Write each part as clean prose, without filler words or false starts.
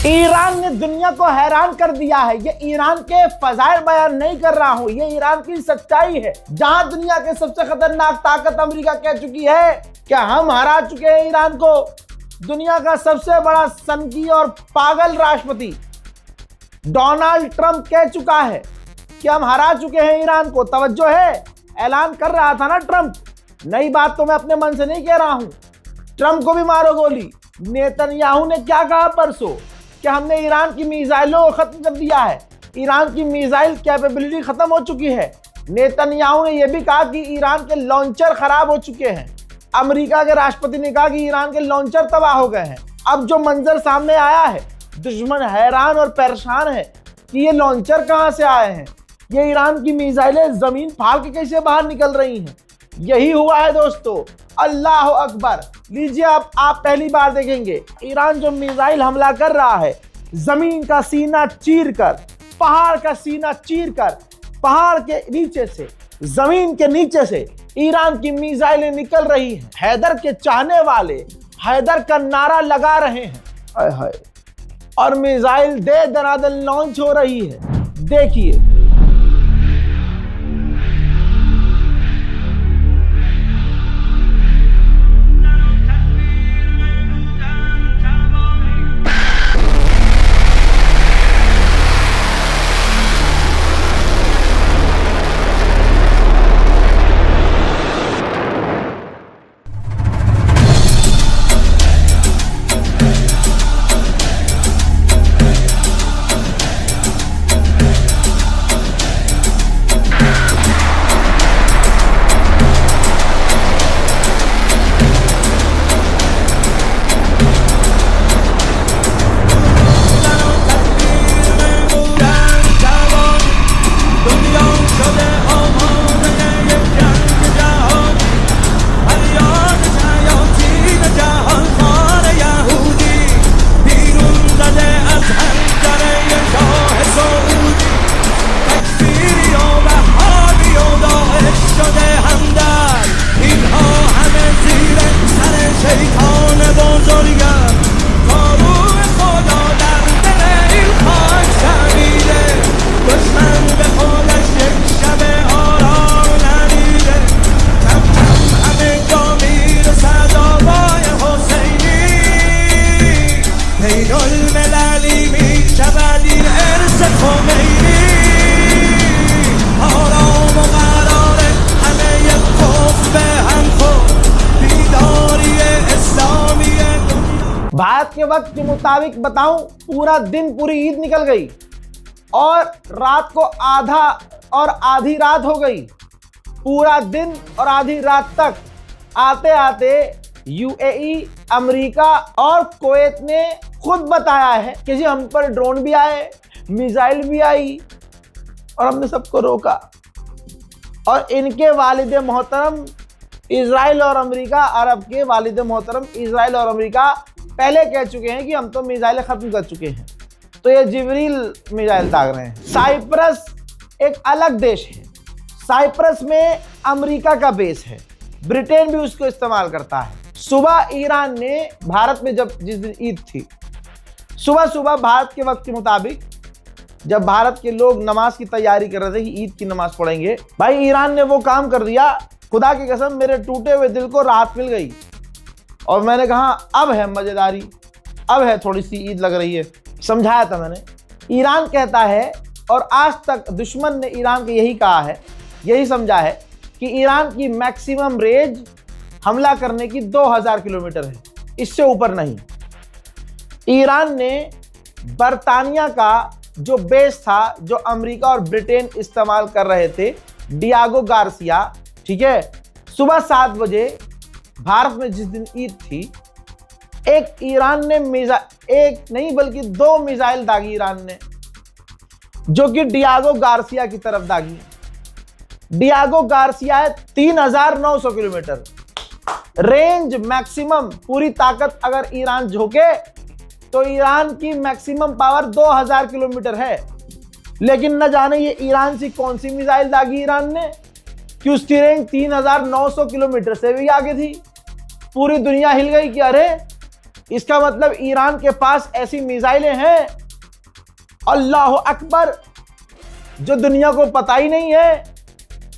Iran ने दुनिया को हैरान कर दिया है। ये ईरान के फजाइल बयान नहीं कर रहा हूं, ये ईरान की सच्चाई है। जहां दुनिया के सबसे खतरनाक ताकत अमेरिका कह चुकी है क्या हम हरा चुके हैं ईरान को। दुनिया का सबसे बड़ा सनकी और पागल राष्ट्रपति डोनाल्ड ट्रंप कह चुका है कि हम हरा चुके हैं ईरान को। तवज्जो है, ऐलान कर रहा था ना ट्रंप, नई बात तो मैं अपने मन से नहीं कह रहा हूं। ट्रंप को भी मारो गोली। नेतन्याहू ने क्या कहा परसों कि हमने ईरान की मिसाइलों को खत्म कर दिया है, ईरान की मिसाइल कैपेबिलिटी खत्म हो चुकी है। नेतन्याहू ने यह भी कहा कि ईरान के लॉन्चर खराब हो चुके हैं। अमेरिका के राष्ट्रपति ने कहा कि ईरान के लॉन्चर तबाह हो गए हैं। अब जो मंजर सामने आया है, दुश्मन हैरान और परेशान है कि ये लॉन्चर कहां से आए हैं, ये ईरान की मिसाइलें जमीन फाड़ के कैसे बाहर निकल रही हैं। यही हुआ है दोस्तों, अल्लाह अकबर। लीजिए आप पहली बार देखेंगे ईरान जो मिसाइल हमला कर रहा है, जमीन का सीना चीर कर, पहाड़ का सीना चीर कर, पहाड़ के नीचे से, जमीन के नीचे से ईरान की मिसाइलें निकल रही हैं। हैदर के चाहने वाले हैदर का नारा लगा रहे हैं, हाय हाय, और मिसाइल दे दनादन लॉन्च हो रही है। देखिए भारत के वक्त के मुताबिक बताऊं, पूरा दिन पूरी ईद निकल गई और रात को आधा और आधी रात हो गई। पूरा दिन और आधी रात तक आते आते यूएई, अमेरिका और कुवैत ने खुद बताया है कि जी हम पर ड्रोन भी आए, मिसाइल भी आई और हमने सबको रोका। और इनके वालिद मोहतरम इजराइल और अमेरिका, अरब के वालिद मोहतरम इजराइल और अमेरिका पहले कह चुके हैं कि हम तो मिसाइलें खत्म कर चुके हैं। तो ये जिब्रील मिसाइल दाग रहे हैं। साइप्रस एक अलग देश है, साइप्रस में अमेरिका का बेस है, ब्रिटेन भी उसको इस्तेमाल करता है। सुबह ईरान ने भारत में जिस दिन ईद थी, सुबह सुबह भारत के वक्त के मुताबिक जब भारत के लोग नमाज की तैयारी कर रहे थे कि ईद की नमाज पढ़ेंगे, भाई ईरान ने वो काम कर दिया, खुदा की कसम मेरे टूटे हुए दिल को राहत मिल गई। और मैंने कहा अब है मजेदारी, अब है थोड़ी सी ईद लग रही है। समझाया था मैंने। ईरान कहता है, और आज तक दुश्मन ने ईरान को यही कहा है, यही समझा है कि ईरान की मैक्सिमम रेंज हमला करने की 2000 किलोमीटर है, इससे ऊपर नहीं। ईरान ने बरतानिया का जो बेस था, जो अमेरिका और ब्रिटेन इस्तेमाल कर रहे थे, डियागो गार्सिया, ठीक है, सुबह 7 बजे भारत में जिस दिन ईद थी, एक ईरान ने एक नहीं बल्कि 2 मिसाइल दागी ईरान ने, जो कि डियागो गार्सिया की तरफ दागी। डियागो गार्सिया है 3900 किलोमीटर रेंज मैक्सिमम। पूरी ताकत अगर ईरान झोंके तो ईरान की मैक्सिमम पावर 2000 किलोमीटर है। लेकिन न जाने ये ईरान से कौन सी मिसाइल दागी ईरान ने कि उसकी रेंज 3900 किलोमीटर से भी आगे थी। पूरी दुनिया हिल गई कि अरे इसका मतलब ईरान के पास ऐसी मिसाइलें हैं, अल्लाह अकबर, जो दुनिया को पता ही नहीं है।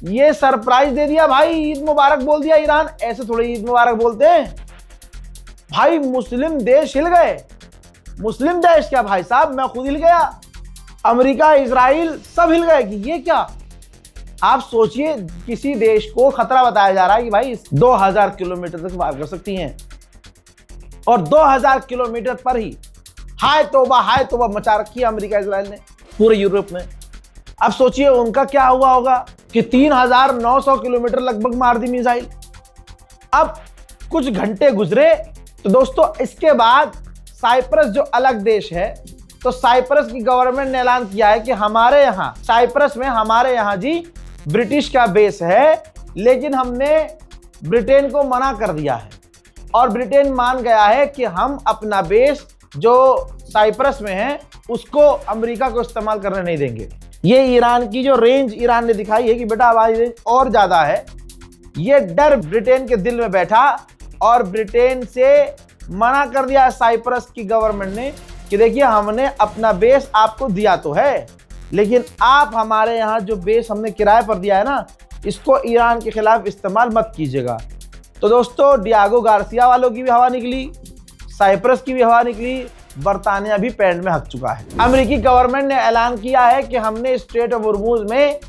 ये सरप्राइज दे दिया भाई, ईद मुबारक बोल दिया ईरान। ऐसे थोड़े ईद मुबारक बोलते हैं भाई, मुस्लिम देश हिल गए। मुस्लिम देश क्या भाई साहब, मैं खुद हिल गया, अमेरिका, इजराइल सब हिल गए कि ये क्या। आप सोचिए, किसी देश को खतरा बताया जा रहा है कि भाई 2000 किलोमीटर तक वार कर सकती हैं, और 2000 किलोमीटर पर ही हाय तौबा मचा रखी है अमेरिका इजराइल ने पूरे यूरोप में। अब सोचिए उनका क्या हुआ होगा कि 3900 किलोमीटर लगभग मार दी मिसाइल। अब कुछ घंटे गुजरे तो दोस्तों इसके बाद साइप्रस जो अलग देश है, तो साइप्रस की गवर्नमेंट ने ऐलान किया है कि हमारे यहाँ साइप्रस में, हमारे यहाँ जी ब्रिटिश का बेस है, लेकिन हमने ब्रिटेन को मना कर दिया है और ब्रिटेन मान गया है कि हम अपना बेस जो साइप्रस में है उसको अमेरिका को इस्तेमाल करने नहीं देंगे। ये ईरान की जो रेंज ईरान ने दिखाई है कि बेटा हमारी रेंज और ज्यादा है, ये डर ब्रिटेन के दिल में बैठा और ब्रिटेन से मना कर दिया साइप्रस की गवर्नमेंट ने कि देखिए हमने अपना बेस आपको दिया तो है, लेकिन आप हमारे यहाँ जो बेस हमने किराए पर दिया है ना, इसको ईरान के खिलाफ इस्तेमाल मत कीजिएगा। तो दोस्तों डियागो गार्सिया वालों की भी हवा निकली, साइप्रस की भी हवा निकली, बरतानिया भी पैंट में हक चुका है। अमेरिकी गवर्नमेंट ने ऐलान किया है कि हमने स्ट्रेट ऑफ हॉर्मूज में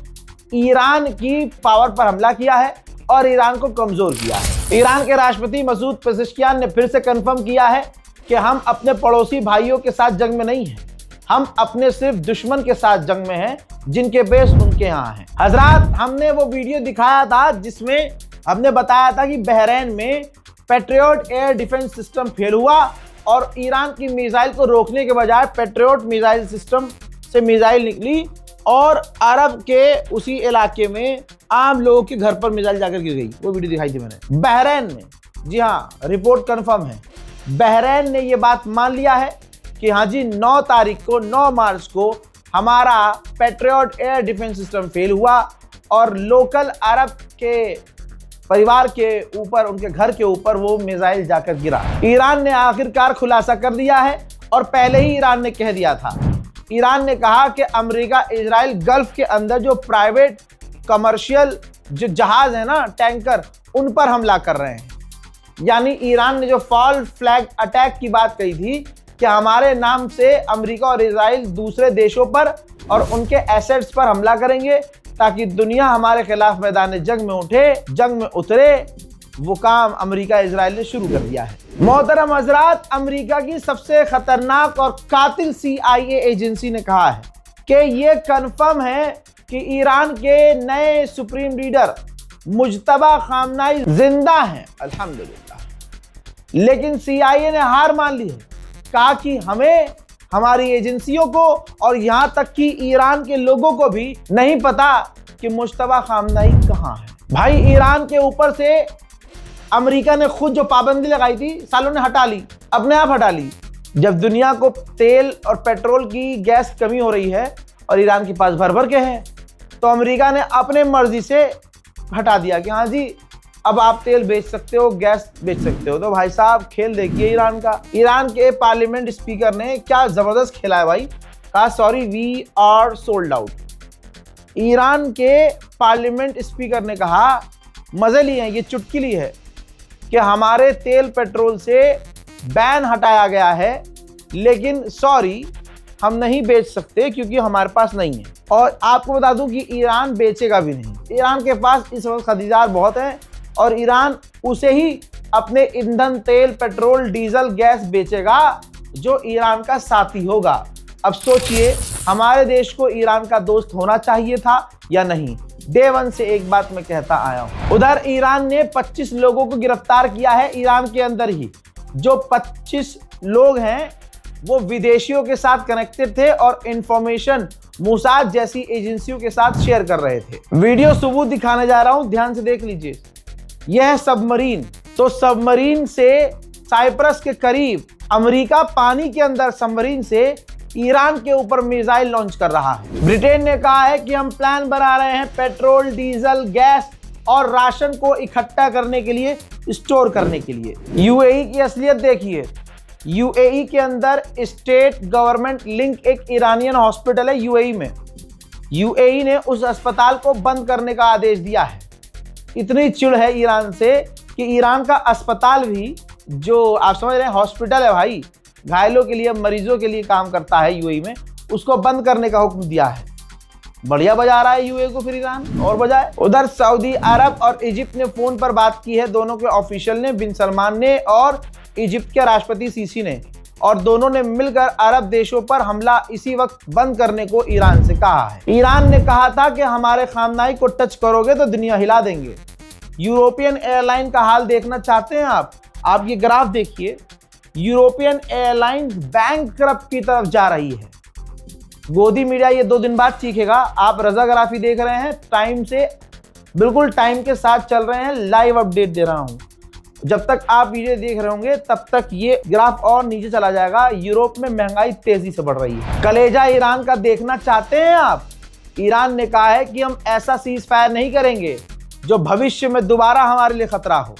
ईरान की पावर पर हमला किया है और ईरान को कमजोर किया है। ईरान के राष्ट्रपति मसूद पेज़ेश्कियान ने फिर से कंफर्म किया है कि हम अपने पड़ोसी भाइयों के साथ जंग में नहीं हैं, हम अपने सिर्फ दुश्मन के साथ जंग में हैं जिनके बेस उनके यहाँ हैं। हजरात, हमने वो वीडियो दिखाया था जिसमें हमने बताया था कि बहरीन में patriot air defence system fail हुआ और ईरान की मिसाइल को रोकने के बजाय पैट्रियट मिसाइल सिस्टम से मिसाइल निकली और अरब के उसी इलाके में आम लोगों के घर पर मिसाइल जाकर गिर गई। वो वीडियो दिखाई थी मैंने बहरीन में। जी हाँ, रिपोर्ट कंफर्म है, बहरीन ने ये बात मान लिया है कि हाँ जी 9 मार्च को हमारा patriot air defence system fail हुआ और लोकल अरब के परिवार के ऊपर, उनके घर के ऊपर वो मिसाइल जाकर गिरा। ईरान ने आखिरकार खुलासा कर दिया है और पहले ही ईरान ने कह दिया था। ईरान ने कहा कि अमेरिका इजराइल गल्फ के अंदर जो प्राइवेट कमर्शियल जो जहाज है ना, टैंकर, उन पर हमला कर रहे हैं। यानी ईरान ने जो फॉल फ्लैग अटैक की बात कही थी कि हमारे नाम से अमेरिका और इजराइल दूसरे देशों पर और उनके एसेट्स पर हमला करेंगे ताकि दुनिया हमारे खिलाफ मैदान जंग में उठे, जंग में उतरे, वो काम अमेरिका इजराइल ने शुरू कर दिया है। मोहतरम हजरात, अमेरिका की सबसे खतरनाक और कातिल CIA एजेंसी ने कहा है कि ये कंफर्म है कि ईरान के नए सुप्रीम लीडर मुज्तबा खामनाई जिंदा हैं, अल्हम्दुलिल्लाह। लेकिन CIA ने हार मान ली है, कहा कि हमें, हमारी एजेंसियों को और यहां तक कि ईरान के लोगों को भी नहीं पता कि मुज्तबा खामनाई कहां है। भाई ईरान के ऊपर से अमेरिका ने खुद जो पाबंदी लगाई थी सालों ने हटा ली, अपने आप हटा ली। जब दुनिया को तेल और पेट्रोल की गैस कमी हो रही है और ईरान के पास भर भर के है, तो अमेरिका ने अपने मर्जी से हटा दिया कि हाँ जी अब आप तेल बेच सकते हो, गैस बेच सकते हो। तो भाई साहब खेल देखिए ईरान का। ईरान के पार्लियामेंट स्पीकर ने क्या जबरदस्त खेला है भाई, कहा sorry we are sold out. Iran के पार्लियामेंट स्पीकर ने कहा, मजे लिए हैं, ये चुटकुली है कि हमारे तेल पेट्रोल से बैन हटाया गया है, लेकिन सॉरी हम नहीं बेच सकते क्योंकि हमारे पास नहीं है। और आपको बता दूं कि ईरान बेचेगा भी नहीं। ईरान के पास इस वक्त खरीदार बहुत हैं और ईरान उसे ही अपने ईंधन, तेल, पेट्रोल, डीजल, गैस बेचेगा जो ईरान का साथी होगा। अब सोचिए हमारे देश को ईरान का दोस्त होना चाहिए था या नहीं। डे वन से एक बात मैं कहता आया हूं। उधर ईरान ने 25 लोगों को गिरफ्तार किया है ईरान के अंदर ही। जो 25 लोग हैं वो विदेशियों के साथ कनेक्टेड थे और इंफॉर्मेशन मोसाद जैसी एजेंसियों के साथ शेयर कर रहे थे। वीडियो सबूत दिखाने जा रहा हूं, ध्यान से देख लीजिए। यह है सबमरीन। तो सबमरीन से साइप्रस के करीब अमेरिका पानी के अंदर सबमरीन से ईरान के ऊपर मिसाइल लॉन्च कर रहा है। ब्रिटेन ने कहा है कि हम प्लान बना रहे हैं पेट्रोल, डीजल, गैस और राशन को इकट्ठा करने के लिए, स्टोर करने के लिए। UAE की असलियत देखिए, यूएई के अंदर स्टेट गवर्नमेंट लिंक एक ईरानियन हॉस्पिटल है यूएई में। यूएई ने उस अस्पताल को बंद करने का आदेश दिया है। इतनी चिढ़ है ईरान से कि ईरान का अस्पताल भी, जो आप समझ रहे हैं हॉस्पिटल है भाई, घायलों के लिए, मरीजों के लिए काम करता है यूएई में, उसको बंद करने का हुक्म दिया है। बढ़िया बजा रहा है यूएई को फिर ईरान, और बजाए। उधर सऊदी अरब और इजिप्ट ने फोन पर बात की है, दोनों के ऑफिशियल ने, बिन सलमान ने और इजिप्ट के राष्ट्रपति सीसी ने, और दोनों ने मिलकर अरब देशों पर हमला इसी वक्त बंद करने को ईरान से कहा है। ईरान ने कहा था कि हमारे खामनाई को टच करोगे तो दुनिया हिला देंगे। यूरोपियन एयरलाइन का हाल देखना चाहते हैं आप ये ग्राफ देखिए। यूरोपियन एयरलाइंस बैंकक्रप्ट की तरफ जा रही है। गोदी मीडिया ये 2 दिन बाद सीखेगा। आप रजाग्राफी देख रहे हैं, टाइम से बिल्कुल टाइम के साथ चल रहे हैं, लाइव अपडेट दे रहा हूं। जब तक आप वीडियो देख रहे होंगे तब तक ये ग्राफ और नीचे चला जाएगा। यूरोप में महंगाई तेजी से बढ़ रही है। कलेजा ईरान का देखना चाहते हैं आप? ईरान ने कहा है कि हम ऐसा सीज फायर नहीं करेंगे जो भविष्य में दोबारा हमारे लिए खतरा हो।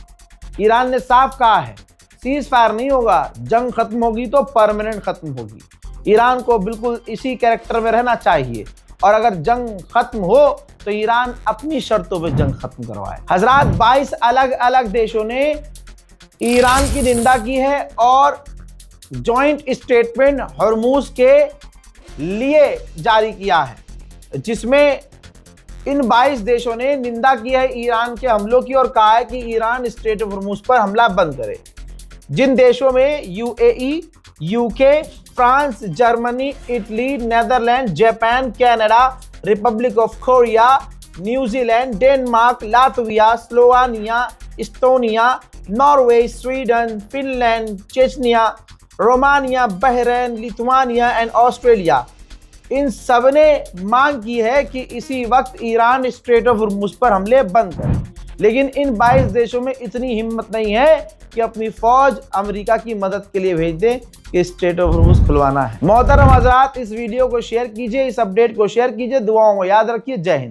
ईरान ने साफ कहा है सीज फायर नहीं होगा, जंग खत्म होगी तो परमानेंट खत्म होगी। ईरान को बिल्कुल इसी कैरेक्टर में रहना चाहिए, और अगर जंग खत्म हो तो ईरान अपनी शर्तों पे जंग खत्म करवाए। हजरात, 22 अलग अलग देशों ने ईरान की निंदा की है और जॉइंट स्टेटमेंट हॉर्मूज के लिए जारी किया है, जिसमें इन 22 देशों ने निंदा की है ईरान के हमलों की और कहा है कि ईरान स्ट्रेट ऑफ हॉर्मूज पर हमला बंद करे। जिन देशों में UAE, UK, France, Germany, Italy, Netherland, Japan, Canada, Republic of Korea, New Zealand, Denmark, Latvia, Slovenia, Estonia, Norway, Sweden, Finland, Chechnya, Romania, Bahrain, Lithuania and Australia, इन सब ने मांग की है कि इसी वक्त ईरान स्ट्रेट ऑफ हॉर्मूज पर हमले बंद करे। लेकिन इन 22 देशों में इतनी हिम्मत नहीं है कि अपनी फौज अमेरिका की मदद के लिए भेज दें कि स्ट्रेट ऑफ हॉर्मूज खुलवाना है। मोहतरम हजरात, इस वीडियो को शेयर कीजिए, इस अपडेट को शेयर कीजिए, दुआओं को याद रखिए। जय हिंद।